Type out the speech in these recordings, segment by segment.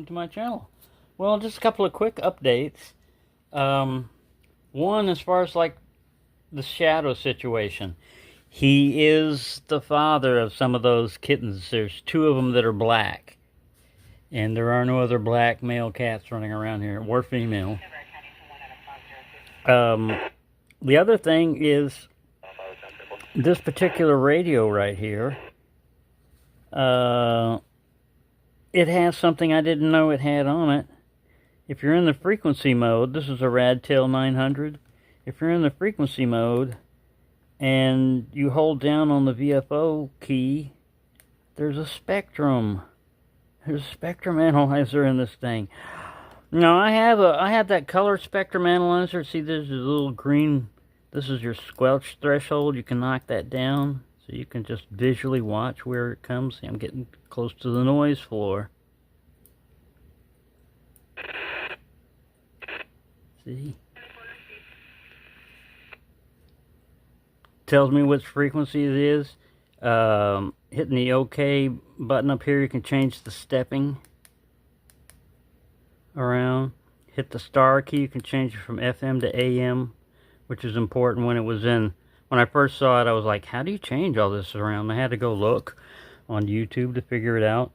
welcome to my channel. Well, just a couple of quick updates. One, as far as like the shadow situation, he is the father of some of those kittens. There's two of them that are black, and there are no other black male cats running around here, or female. The other thing is this particular radio right here. It has something I didn't know it had on it. If you're in the frequency mode, this is a Radtel 900. If you're in the frequency mode and you hold down on the VFO key, there's a spectrum. There's a spectrum analyzer in this thing. Now I have that color spectrum analyzer. See, there's a little green. This is your squelch threshold. You can knock that down, so you can just visually watch where it comes. See, I'm getting close to the noise floor. See? Tells me which frequency it is. Hitting the OK button up here, you can change the stepping around. Hit the star key, you can change it from FM to AM, which is important. When I first saw it, I was like, how do you change all this around? I had to go look on YouTube to figure it out.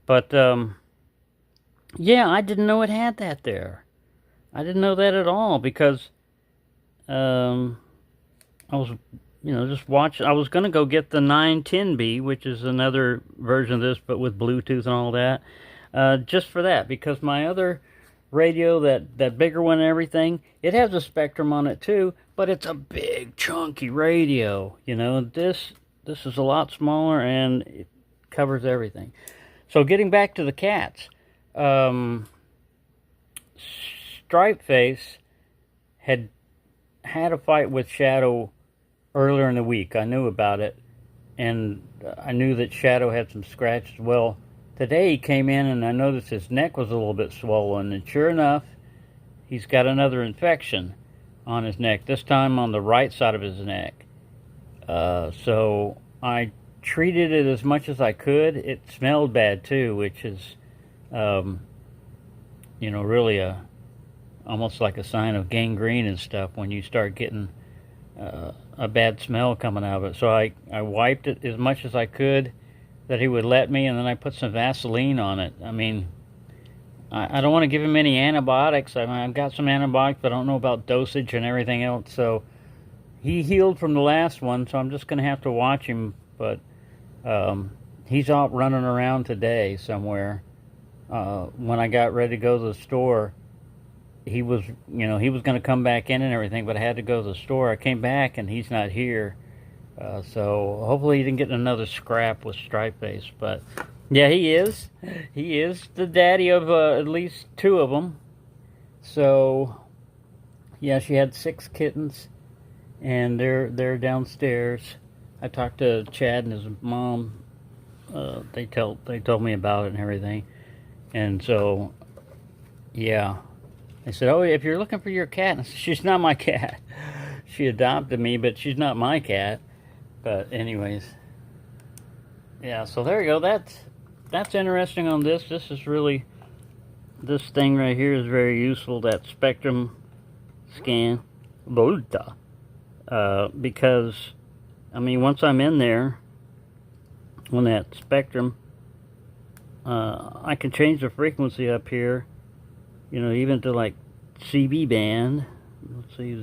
But yeah, I didn't know it had that there. I didn't know that at all, because I was, just watching. I was going to go get the 910B, which is another version of this, but with Bluetooth and all that, just for that, because my other radio, that bigger one and everything, it has a spectrum on it too, but it's a big chunky radio. This is a lot smaller and it covers everything. So getting back to the cats, Stripe Face had a fight with Shadow earlier in the week. I knew about it, and I knew that Shadow had some scratches. Well, today he came in and I noticed his neck was a little bit swollen, and sure enough, he's got another infection on his neck, this time on the right side of his neck. So I treated it as much as I could. It smelled bad too, which is, really almost like a sign of gangrene and stuff when you start getting a bad smell coming out of it. So I wiped it as much as I could that he would let me, and then I put some Vaseline on it. I mean, I don't want to give him any antibiotics. I've got some antibiotics, but I don't know about dosage and everything else. So he healed from the last one, so I'm just going to have to watch him. But he's out running around today somewhere. When I got ready to go to the store, he was going to come back in and everything, but I had to go to the store. I came back and he's not here. So hopefully he didn't get another scrap with Stripe Face. But yeah, he is the daddy of at least two of them. So yeah, she had 6 kittens, and they're downstairs. I talked to Chad and his mom. They told me about it and everything. And so yeah, they said, oh, if you're looking for your cat, I said, she's not my cat. She adopted me, but she's not my cat. But anyways, yeah, so there you go. That's interesting on this. This thing right here is very useful, that spectrum scan. Because, I mean, once I'm in there on that spectrum, I can change the frequency up here, even to like CB band. Let's see,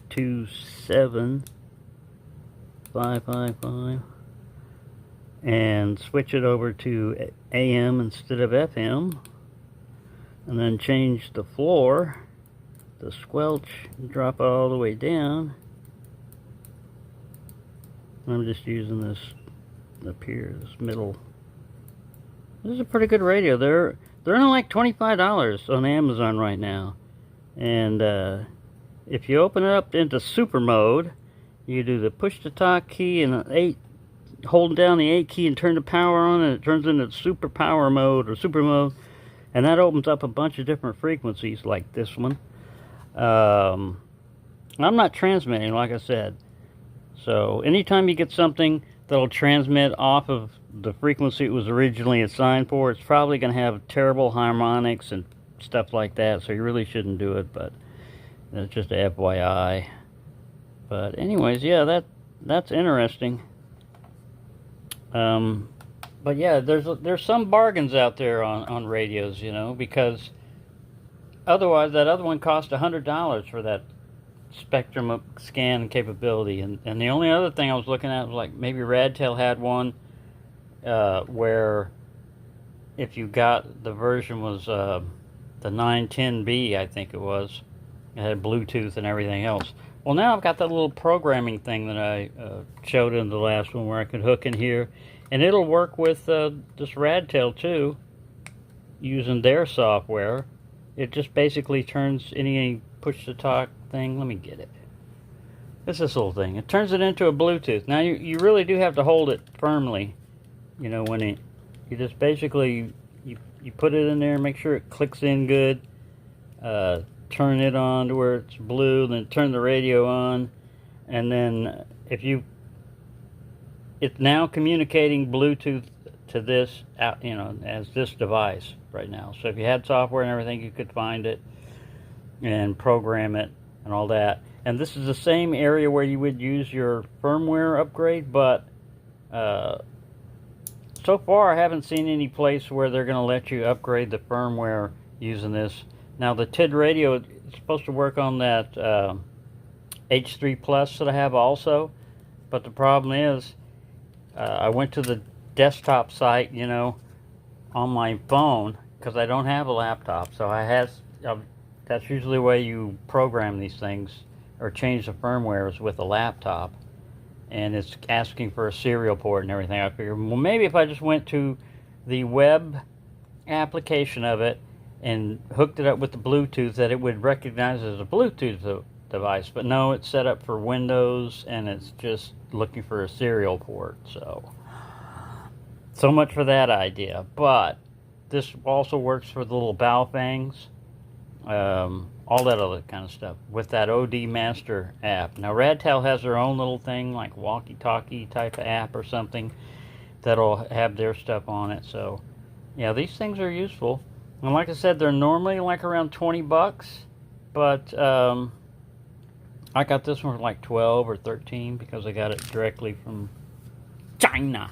027.555, and switch it over to AM instead of FM, and then change the floor, the squelch, and drop it all the way down. I'm just using this up here, this middle. This is a pretty good radio. They're only like $25 on Amazon right now. And if you open it up into super mode, you do the push to talk key and hold down the 8 key and turn the power on, and it turns into super power mode or super mode, and that opens up a bunch of different frequencies like this one. I'm not transmitting, like I said. So anytime you get something that'll transmit off of the frequency it was originally assigned for. It's probably going to have terrible harmonics and stuff like that, so you really shouldn't do it, but that's just a FYI. But anyways, yeah, that's interesting. But yeah, there's some bargains out there on radios, you know, because otherwise that other one cost $100 for that spectrum scan capability, and the only other thing I was looking at was like maybe Radtel had one where if you got the version was the 910B, I think it was, it had Bluetooth and everything else. Well, now I've got that little programming thing that I showed in the last one where I could hook in here, and it'll work with this Radtel too, using their software. It just basically turns any push-to-talk thing. Let me get it. It's this little thing. It turns it into a Bluetooth. Now you really do have to hold it firmly. You know, when you just basically you put it in there, make sure it clicks in good. Turn it on to where it's blue, then turn the radio on, and then it's now communicating Bluetooth to this, you know, as this device right now. So if you had software and everything, you could find it and program it and all that. And this is the same area where you would use your firmware upgrade, but so far I haven't seen any place where they're going to let you upgrade the firmware using this. Now the TID radio is supposed to work on that H3 Plus that I have also, but the problem is I went to the desktop site, you know, on my phone because I don't have a laptop, so that's usually the way you program these things or change the firmware is with a laptop, and it's asking for a serial port and everything. I figured, well, maybe if I just went to the web application of it and hooked it up with the Bluetooth, that it would recognize it as a Bluetooth device. But no, it's set up for Windows, and it's just looking for a serial port. So much for that idea. But this also works for the little Baofangs, all that other kind of stuff with that OD Master app. Now Radtel has their own little thing, like walkie-talkie type of app or something, that'll have their stuff on it. So yeah, these things are useful. And like I said, they're normally like around 20 bucks, but I got this one for like 12 or 13 because I got it directly from China.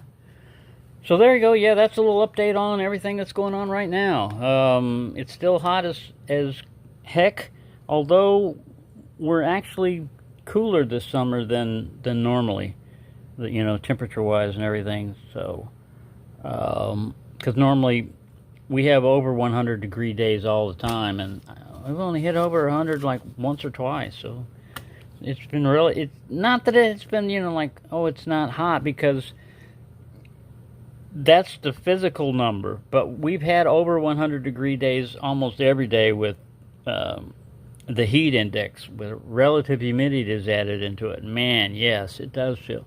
So there you go. Yeah, that's a little update on everything that's going on right now. It's still hot as heck, although we're actually cooler this summer than normally, you know, temperature-wise and everything. So, because normally we have over 100-degree days all the time, and we've only hit over 100 like once or twice. So it's been really, it's not that it's been, you know, like, oh, it's not hot, because that's the physical number, but we've had over 100-degree days almost every day with the heat index, with relative humidity is added into it. Man, yes, it does feel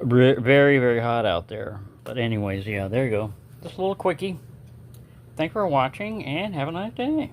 very, very hot out there. But anyways, yeah, there you go. Just a little quickie. Thanks for watching, and have a nice day.